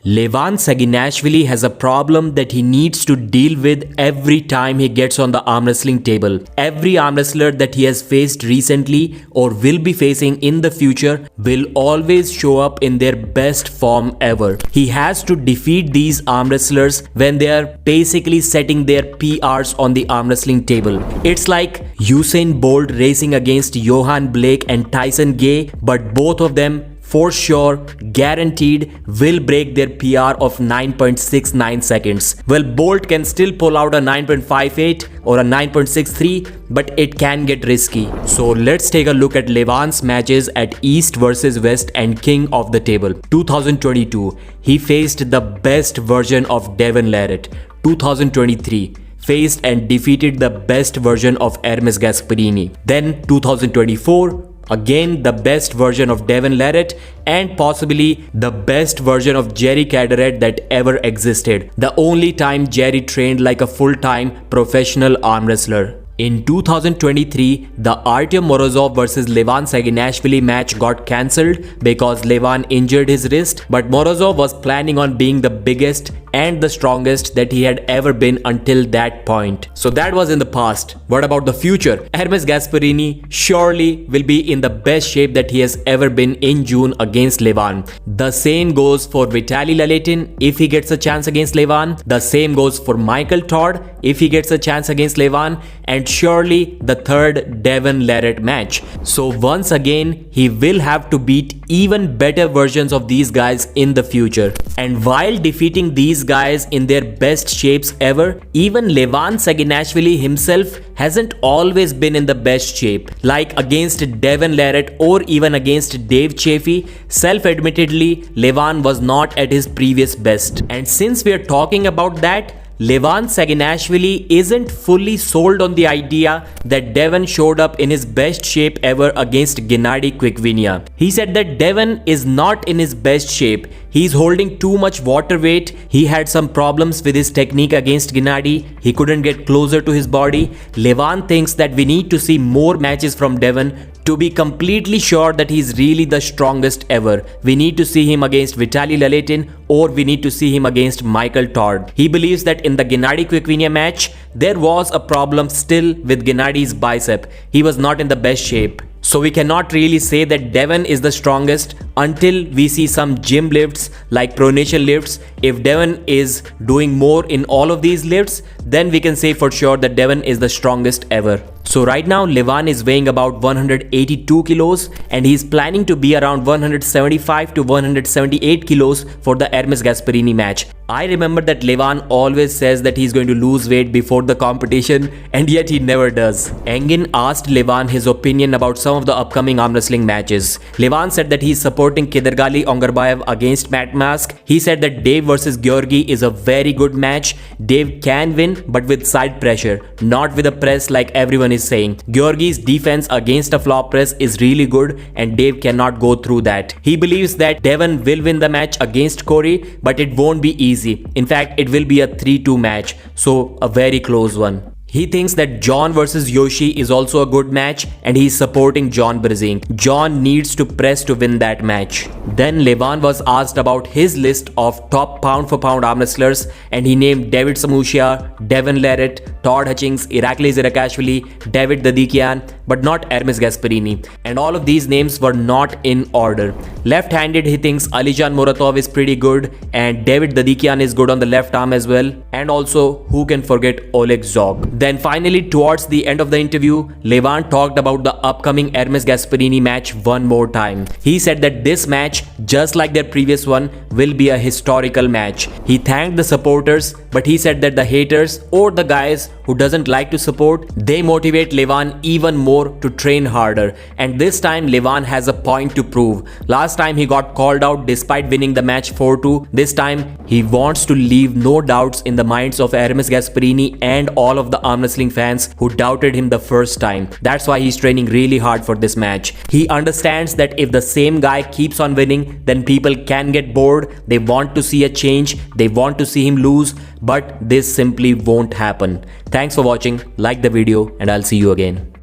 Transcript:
Levan Saginashivili has a problem that he needs to deal with every time he gets on the arm wrestling table. Every arm wrestler that he has faced recently or will be facing in the future will always show up in their best form ever. He has to defeat these arm wrestlers when they are basically setting their PRs on the arm wrestling table. It's like Usain Bolt racing against Johan Blake and Tyson Gay, but both of them for sure, guaranteed, will break their PR of 9.69 seconds. Well, Bolt can still pull out a 9.58 or a 9.63, but it can get risky. So let's take a look at Levan's matches at East versus West and King of the Table. 2022, he faced the best version of Devon Larratt. 2023, faced and defeated the best version of Hermes Gasparini. Then 2024, again the best version of Devon Larratt and possibly the best version of Jerry Caderet that ever existed. The only time Jerry trained like a full-time professional arm wrestler. In 2023, the Artyom Morozov vs Levan Saginashvili match got cancelled because Levan injured his wrist, but Morozov was planning on being the biggest and the strongest that he had ever been until that point. So that was in the past. What about the future? Hermes Gasparini surely will be in the best shape that he has ever been in June against Levan. The same goes for Vitaly Laletin if he gets a chance against Levan. The same goes for Michael Todd if he gets a chance against Levan, and surely the third Devon Larratt match. So once again, he will have to beat even better versions of these guys in the future. And while defeating these guys in their best shapes ever, even Levan Saginashvili himself hasn't always been in the best shape. Like against Devon Larratt or even against Dave Chaffee, self-admittedly, Levan was not at his previous best. And since we are talking about that, Levan Saginashvili isn't fully sold on the idea that Devon showed up in his best shape ever against Gennady Quickvinia. He said that Devon is not in his best shape. He's holding too much water weight. He had some problems with his technique against Gennady. He couldn't get closer to his body. Levan thinks that we need to see more matches from Devon to be completely sure that he's really the strongest ever. We need to see him against Vitaly Laletin or we need to see him against Michael Todd. He believes that in the Gennady Quickvinia match, there was a problem still with Gennady's bicep. He was not in the best shape. So we cannot really say that Devon is the strongest until we see some gym lifts like pronation lifts. If Devon is doing more in all of these lifts, then we can say for sure that Devon is the strongest ever. So right now Levan is weighing about 182 kilos and he's planning to be around 175 to 178 kilos for the Hermes Gasparini match. I remember that Levan always says that he's going to lose weight before the competition and yet he never does. Engin asked Levan his opinion about some of the upcoming arm wrestling matches. Levan said that he's supporting Kedargali Ongarbayev against Matt Mask. He said that Dave versus Georgi is a very good match. Dave can win but with side pressure, not with a press like everyone is saying. Georgi's defense against a flop press is really good and Dave cannot go through that. He believes that Devon will win the match against Corey, but it won't be easy. In fact, it will be a 3-2 match, so a very close one. He thinks that John versus Yoshi is also a good match and he's supporting John Brzink. John needs to press to win that match. Then Levan was asked about his list of top pound for pound arm wrestlers and he named David Samushia, Devon Larratt, Todd Hutchings, Irakli Zirakashvili, David Dadikian, but not Hermes Gasparini. And all of these names were not in order. Left-handed, he thinks Alijan Muratov is pretty good and David Dadikian is good on the left arm as well. And also, who can forget Oleg Zog? Then finally, towards the end of the interview, Levan talked about the upcoming Hermes Gasparini match one more time. He said that this match, just like their previous one, will be a historical match. He thanked the supporters, but he said that the haters or the guys who doesn't like to support, they motivate Levan even more to train harder. And this time Levan has a point to prove. Last time he got called out despite winning the match 4-2. This time he wants to leave no doubts in the minds of Hermes Gasparini and all of the arm wrestling fans who doubted him the first time. That's why he's training really hard for this match. He understands that if the same guy keeps on winning, then people can get bored. They want to see a change. They want to see him lose, but this simply won't happen. Thanks for watching. Like the video and I'll see you again.